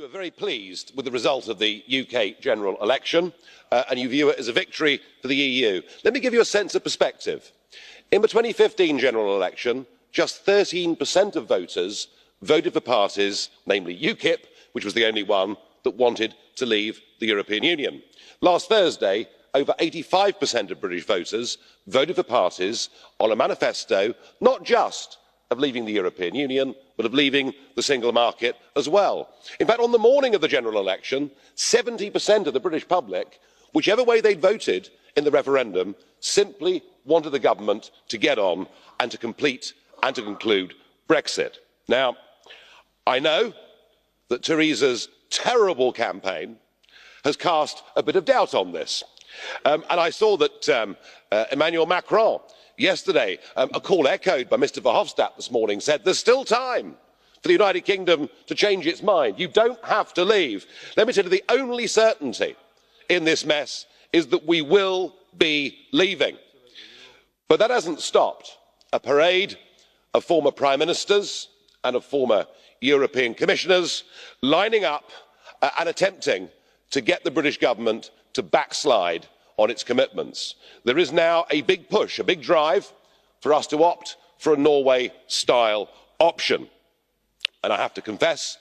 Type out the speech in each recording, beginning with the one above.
Labour very pleased with the result of the UK general election, and you view it as a victory for the EU. Let me give you a sense of perspective. In the 2015 general election, just 13% of voters voted for parties, namely UKIP, which was the only one that wanted to leave the European Union. Last Thursday, over 85% of British voters voted for parties on a manifesto not just of leaving the European Union, but of leaving the single market as well. In fact, on the morning of the general election, 70% of the British public, whichever way they'd voted in the referendum, simply wanted the government to get on and to complete and to conclude Brexit. Now, I know that Theresa's terrible campaign has cast a bit of doubt on this. And I saw that Emmanuel Macron yesterday, a call echoed by Mr Verhofstadt this morning, said there's still time for the United Kingdom to change its mind. You don't have to leave. Let me tell you, the only certainty in this mess is that we will be leaving. But that hasn't stopped a parade of former prime ministers and of former European commissioners lining up and attempting to get the British government to backslide on its commitments. There is now a big push, a big drive for us to opt for a Norway-style option. And I have to confess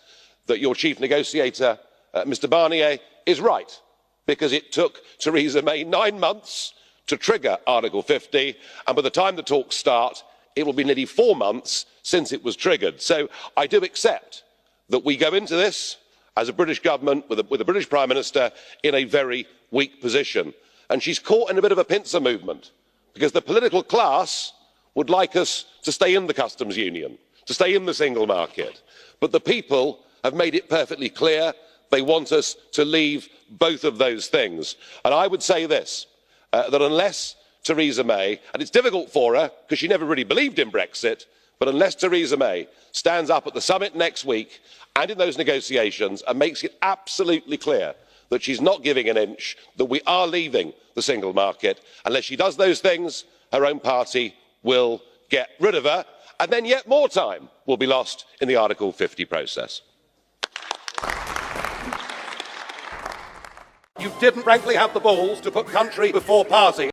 that your chief negotiator, Mr Barnier, is right, because it took Theresa May 9 months to trigger Article 50, and by the time the talks start, it will be nearly 4 months since it was triggered. So I do accept that we go into this as a British government with a British Prime Minister in a very weak position. And she's caught in a bit of a pincer movement, because the political class would like us to stay in the customs union, to stay in the single market. But the people have made it perfectly clear they want us to leave both of those things. And I would say this, that unless Theresa May, and it's difficult for her because she never really believed in Brexit, but unless Theresa May stands up at the summit next week and in those negotiations and makes it absolutely clear that she's not giving an inch, that we are leaving the single market, unless she does those things, her own party will get rid of her, and then yet more time will be lost in the Article 50 process. You didn't frankly have the balls to put country before party.